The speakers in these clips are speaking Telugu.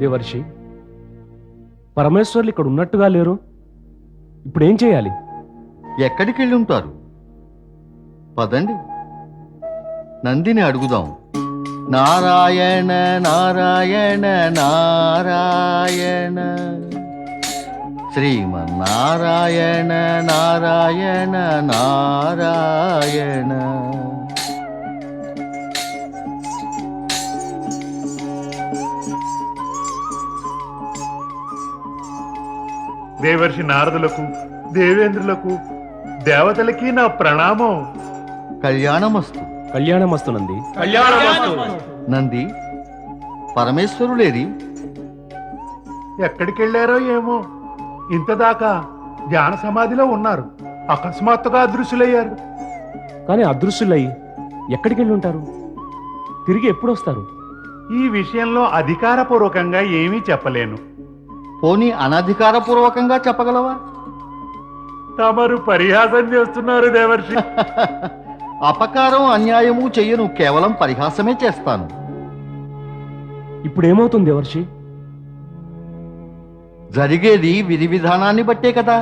దేవర్షి, పరమేశ్వర్లు ఇక్కడ ఉన్నట్టుగా లేరు. ఇప్పుడేం చేయాలి? ఎక్కడికి వెళ్ళి ఉంటారు? పదండి, నందిని అడుగుదాం. నారాయణ నారాయణ నారాయణ, శ్రీమన్నారాయణ నారాయణ నారాయణ. దేవర్షి నారదులకు, దేవేంద్రులకు, దేవతలకి నా ప్రణామం. కళ్యాణమస్తు. కళ్యాణమస్తు నంది. నంది, పరమేశ్వరులేరి? ఎక్కడికి వెళ్ళారో ఏమో, ఇంతదాకా ధ్యాన సమాధిలో ఉన్నారు. అకస్మాత్తుగా అదృశ్యులయ్యారు. కానీ అదృశ్యులై ఎక్కడికి వెళ్ళి ఉంటారు? తిరిగి ఎప్పుడు వస్తారు? ఈ విషయంలో అధికారపూర్వకంగా ఏమీ చెప్పలేను. పోనీ అనధికారపూర్వకంగా చెప్పగలవా? తమరు పరిహాసం చేస్తున్నారు దేవర్షి. అపకారం అన్యాయము చెయ్యను, కేవలం పరిహాసమే చేస్తాను. ఇప్పుడేమవుతుంది దేవర్షి? జరిగేది విధి విధానాన్ని బట్టే కదా.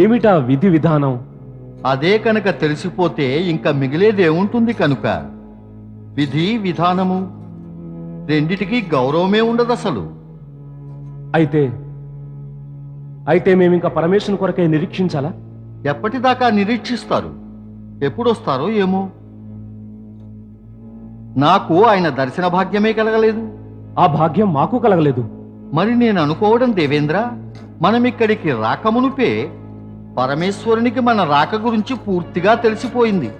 ఏమిటా విధి విధానం? అదే కనుక తెలిసిపోతే ఇంకా మిగిలేదేముంటుంది కనుక. విధి విధానము రెండిటికీ గౌరవమే ఉండదు అసలు. అయితే మేమింకా పరమేశ్వరుని కొరకే నిరీక్షించాలా? ఎప్పటిదాకా నిరీక్షిస్తారు? ఎప్పుడొస్తారో ఏమో. నాకు ఆయన దర్శన భాగ్యమే కలగలేదు. ఆ భాగ్యం మాకు కలగలేదు. మరి నేను అనుకోవడం దేవేంద్ర, మనమిక్కడికి రాకమునుపే పరమేశ్వరునికి మన రాక గురించి పూర్తిగా తెలిసిపోయింది.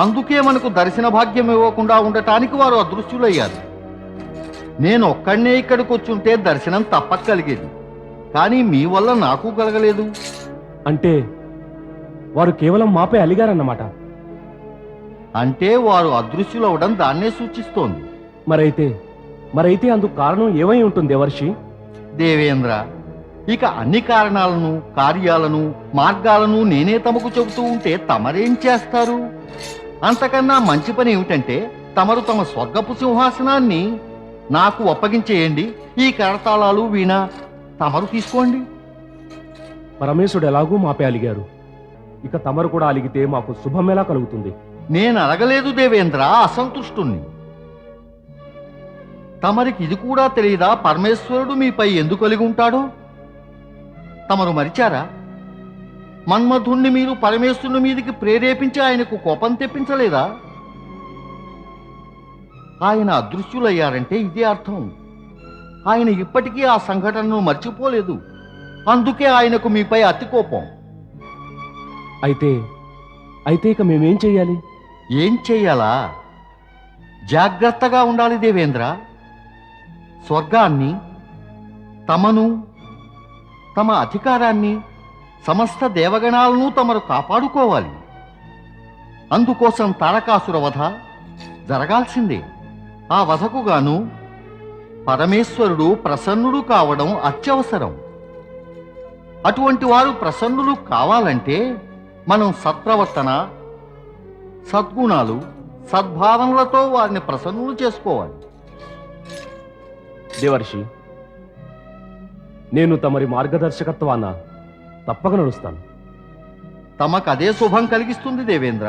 అందుకే మనకు దర్శన భాగ్యం ఇవ్వకుండా ఉండటానికి వారు అదృశ్యులయ్యారు. నేను ఒక్కడనే ఇక్కడికి వచ్చుంటే దర్శనం తప్పక కలిగేది. కానీ మీ వల్ల నాకు కలగలేదు. అంటే వారు కేవలం మాపై అలిగారన్నమాట. అంటే వారు అదృశ్యులవడం దాన్నే సూచిస్తోంది. మరైతే అందుకు కారణం ఏమై ఉంటుంది దేవర్షి? దేవేంద్ర, ఇక అన్ని కారణాలను, కార్యాలను, మార్గాలను నేనే తమకు చెబుతూ ఉంటే తమరేం చేస్తారు? అంతకన్నా మంచి పని ఏమిటంటే తమరు తమ స్వర్గపు సింహాసనాన్ని నాకు అప్పగించేయండి. ఈ కరతాళాలు వీణ తమరు తీసుకోండి. పరమేశ్వరుడు ఎలాగూ మాపై అలిగారు, ఇక తమరు కూడా అలిగితే మాకు శుభం ఎలా కలుగుతుంది? నేను అడగలేదు దేవేంద్ర, అసంతుష్టుణ్ణి. తమరికి ఇది కూడా తెలియదా పరమేశ్వరుడు మీపై ఎందుకు కలిగి ఉంటాడో? తమరు మరిచారా? మన్మధుణ్ణి మీరు పరమేశ్వరుని మీదికి ప్రేరేపించి ఆయనకు కోపం తెప్పించలేదా? ఆయన అదృశ్యులయ్యారంటే ఇదే అర్థం. ఆయన ఇప్పటికీ ఆ సంఘటనను మర్చిపోలేదు. అందుకే ఆయనకు మీపై అతి కోపం. అయితే ఇక మేమేం చెయ్యాలి? ఏం చెయ్యాలా? జాగ్రత్తగా ఉండాలి దేవేంద్ర. స్వర్గాన్ని, తమను, తమ అధికారాన్ని, సమస్త దేవగణాలను తమరు కాపాడుకోవాలి. అందుకోసం తారకాసుర వధ జరగాల్సిందే. ఆ వధకు గాను పరమేశ్వరుడు ప్రసన్నుడు కావడం అత్యవసరం. అటువంటి వారు ప్రసన్నులు కావాలంటే మనం సత్ప్రవర్తన, సద్గుణాలు, సద్భావనలతో వారిని ప్రసన్నులు చేసుకోవాలి. దేవర్షి, నేను తమరి మార్గదర్శకత్వాన తప్పక నడుస్తాను. తమకు అదే శుభం కలిగిస్తుంది దేవేంద్ర.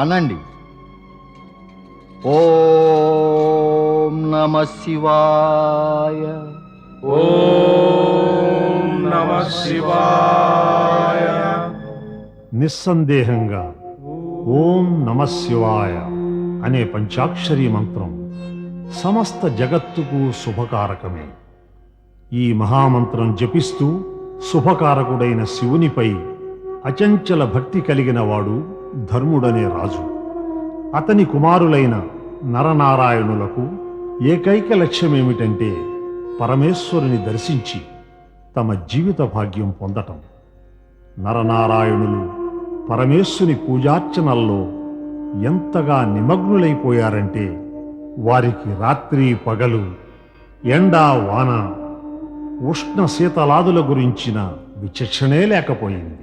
అనండి. ఓం నమః శివాయ. ఓం నమః శివాయ. నిస్సందేహంగా ఓం నమః శివాయ అనే పంచాక్షరీ మంత్రం సమస్త జగత్తుకు శుభకారకమే. ఈ మహామంత్రం జపిస్తూ శుభకారకుడైన శివునిపై అచంచల భక్తి కలిగిన వాడు ధర్ముడనే రాజు. అతని కుమారులైన నరనారాయణులకు ఏకైక లక్ష్యమేమిటంటే పరమేశ్వరుని దర్శించి తమ జీవిత భాగ్యం పొందటం. నరనారాయణులు పరమేశ్వరుని పూజార్చనల్లో ఎంతగా నిమగ్నులైపోయారంటే వారికి రాత్రి పగలు, ఎండా వాన, ఉష్ణ శీతలాదుల గురించిన విచక్షణే లేకపోయింది.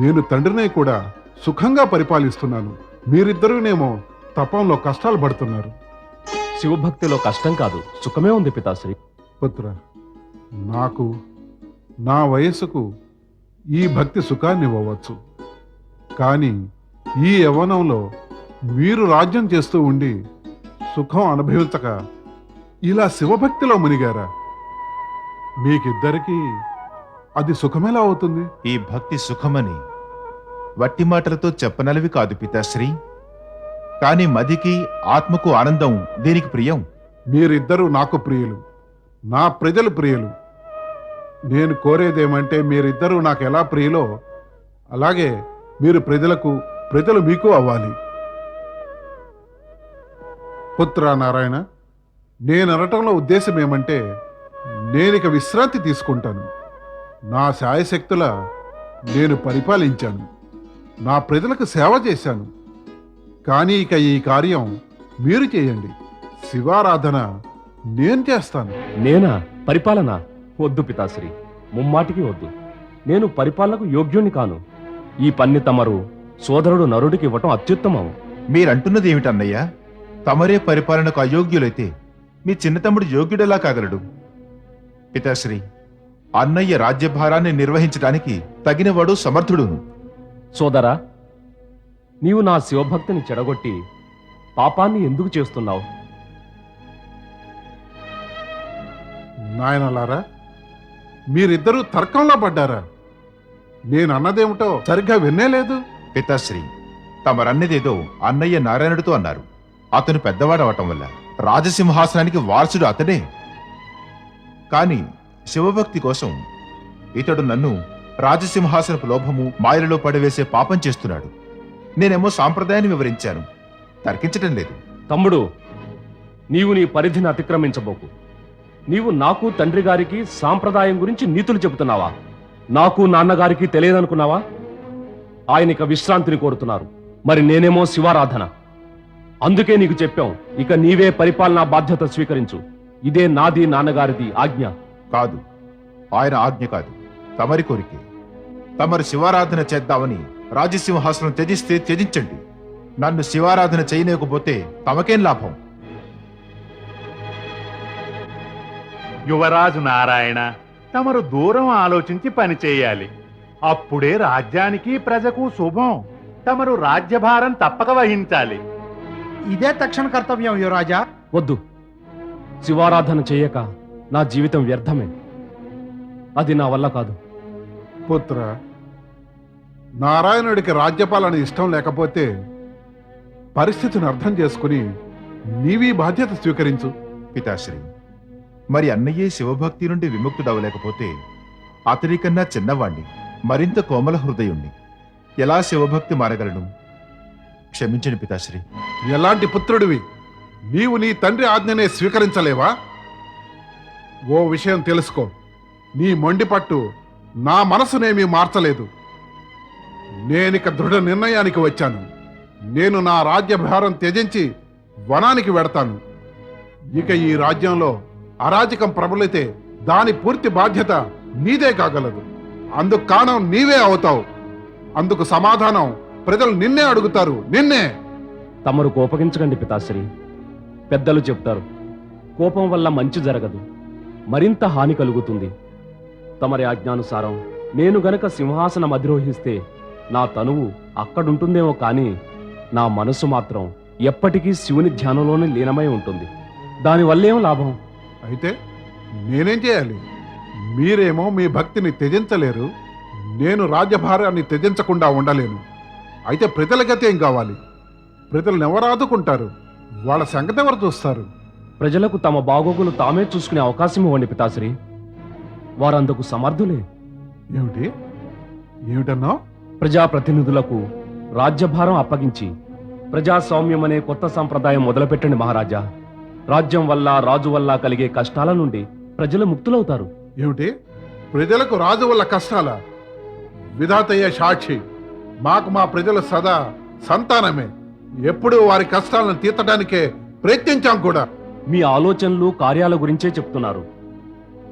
నేను తండ్రినే కూడా సుఖంగా పరిపాలిస్తున్నాను. మీరిద్దరూనేమో తపంలో కష్టాలు పడుతున్నారు. శివభక్తిలో కష్టం కాదు, సుఖమే ఉంది పితాశ్రీ. పుత్ర, నాకు నా వయస్సుకు ఈ భక్తి సుఖాన్ని ఇవ్వవచ్చు. కానీ ఈ యవ్వనంలో మీరు రాజ్యం చేస్తూ ఉండి సుఖం అనుభవించక ఇలా శివభక్తిలో మునిగారా? మీకిద్దరికీ అది సుఖమేలా అవుతుంది? ఈ భక్తి సుఖమని వట్టి మాటలతో చెప్పనలవి కాదు పితాశ్రీ. కాని మదికి ఆత్మకు ఆనందం దీనికి ప్రియం. మీరిద్దరూ నాకు ప్రియులు, నా ప్రజలు ప్రియులు. నేను కోరేదేమంటే మీరిద్దరూ నాకు ఎలా ప్రియులో అలాగే మీరు ప్రజలకు, ప్రజలు మీకు అవ్వాలి. పుత్ర నారాయణ, నేను అనటంలో ఉద్దేశం ఏమంటే నేనిక విశ్రాంతి తీసుకుంటాను. నా శాయశక్తుల నేను పరిపాలించాను, నా ప్రజలకు సేవ చేశాను. కానీ ఇక ఈ కార్యం మీరు చేయండి. శివారాధన నేను చేస్తాను. నేనా పరిపాలన? వద్దు పితాశ్రీ, ముమ్మాటికి వద్దు. నేను పరిపాలనకు యోగ్యుణ్ణి కాను. ఈ పన్ని తమరు సోదరుడు నరుడికి ఇవ్వటం అత్యుత్తమం. మీరంటున్నది ఏమిటన్నయ్యా? తమరే పరిపాలనకు అయోగ్యులైతే మీ చిన్న తమ్ముడు యోగ్యుడెలా కాగలడు? పితాశ్రీ, అన్నయ్య రాజ్యభారాన్ని నిర్వహించడానికి తగినవాడు, సమర్థుడును. సోదరా, నీవు నా శివభక్తిని చెడగొట్టి పాపాన్ని ఎందుకు చేస్తున్నావు? నాయనలారా, మీరిద్దరూ తర్కంలో పడ్డారా? నేను అన్నదేమిటో సరిగ్గా వినేలేదు. పితాశ్రీ, తమరన్నదేదో అన్నయ్య నారాయణుడితో అన్నారు. అతను పెద్దవాడవటం వల్ల రాజసింహాసనానికి వారసుడు అతడే. కాని శివభక్తి కోసం ఇతడు నన్ను రాజసింహాసనపు లోభము, మాయలలో పడివేసే పాపం చేస్తున్నాడు. నేనేమో సాంప్రదాయాన్ని వివరించాను, తర్కించటం లేదు. తమ్ముడు, నీవు నీ పరిధిని అతిక్రమించబోకు. నీవు నాకు తండ్రి గారికి సాంప్రదాయం గురించి నీతులు చెబుతున్నావా? నాకు నాన్నగారికి తెలియదనుకున్నావా? ఆయన ఇక విశ్రాంతిని కోరుతున్నారు, మరి నేనేమో శివారాధన. అందుకే నీకు చెప్పాం, ఇక నీవే పరిపాలనా బాధ్యత స్వీకరించు. ఇదే నాది నాన్నగారిది ఆజ్ఞ. కాదు, ఆయన ఆజ్ఞ కాదు, తమరి కోరికే. తమరు శివారాధన చేద్దామని రాజసింహాసనం త్యజిస్తే త్యజించండి. నన్ను శివారాధన చేయలేకపోతే తమకేం లాభం? యువరాజు నారాయణ, తమరు దూరం ఆలోచించి పని చేయాలి. అప్పుడే రాజ్యానికి ప్రజకు శుభం. తమరు రాజ్యభారం తప్పక వహించాలి. ఇదే తక్షణ కర్తవ్యం యువరాజా. వద్దు, శివారాధన చేయక నా జీవితం వ్యర్థమే. అది నా వల్ల కాదు. పుత్ర, నారాయణుడికి రాజ్యపాలన ఇష్టం లేకపోతే పరిస్థితిని అర్థం చేసుకుని నీవీ బాధ్యత స్వీకరించు. పితాశ్రీ, మరి అన్నయ్యే శివభక్తి నుండి విముక్తుడవలేకపోతే అతడికన్నా చిన్నవాణ్ణి, మరింత కోమల హృదయుణ్ణి ఎలా శివభక్తి మారగలను? క్షమించండి పితాశ్రీ. ఎలాంటి పుత్రుడివి? నీవు నీ తండ్రి ఆజ్ఞనే స్వీకరించలేవా? ఓ విషయం తెలుసుకో, నీ మొండిపట్టు నా మనసునేమీ మార్చలేదు. నేనిక దృఢ నిర్ణయానికి వచ్చాను. నేను నా రాజ్యభారం త్యజించి వనానికి వెడతాను. ఇక ఈ రాజ్యంలో అరాజకం ప్రబలితే దాని పూర్తి బాధ్యత నీదే కాగలదు. అందుకు కారణం నీవే అవుతావు. అందుకు సమాధానం ప్రజలు నిన్నే అడుగుతారు, నిన్నే. తమరు కోపగించకండి పితాశ్రీ. పెద్దలు చెప్తారు, కోపం వల్ల మంచి జరగదు, మరింత హాని కలుగుతుంది. తమరి ఆజ్ఞానుసారం నేను గనక సింహాసనం అధిరోహిస్తే నా తనువు అక్కడుంటుందేమో కానీ నా మనసు మాత్రం ఎప్పటికీ శివుని ధ్యానంలోనే లీనమై ఉంటుంది. దానివల్లేం లాభం? అయితే నేనేం చేయాలి? మీరేమో మీ భక్తిని త్యజించలేరు, నేను రాజ్యభారాన్ని త్యజించకుండా ఉండలేను. అయితే ప్రజల గతి ఏం కావాలి? ప్రజలను ఎవరు ఆదుకుంటారు? వాళ్ళ సంగతి ఎవరు చూస్తారు? ప్రజలకు తమ బాగోగులు తామే చూసుకునే అవకాశం ఇవ్వండి పితాశ్రీ. వారందుకు సమర్థులే. ఏమిటి ఏమిటన్నావు? ప్రజాప్రతినిధులకు రాజ్యభారం అప్పగించి ప్రజాస్వామ్యం అనే కొత్త సంప్రదాయం మొదలుపెట్టండి మహారాజా. రాజ్యం వల్ల, రాజు వల్ల కలిగే కష్టాల నుండి ప్రజలు ముక్తులవుతారు. ఏమిటి? ప్రజలకు రాజు వల్ల కష్టాల? విధాతయ్యే సాక్షి, మాకు మా ప్రజలు సదా సంతానమే. ఎప్పుడూ వారి కష్టాలను తీర్చడానికే ప్రయత్నించాం కూడా. మీ ఆలోచనలు, కార్యాల గురించే చెప్తున్నారు.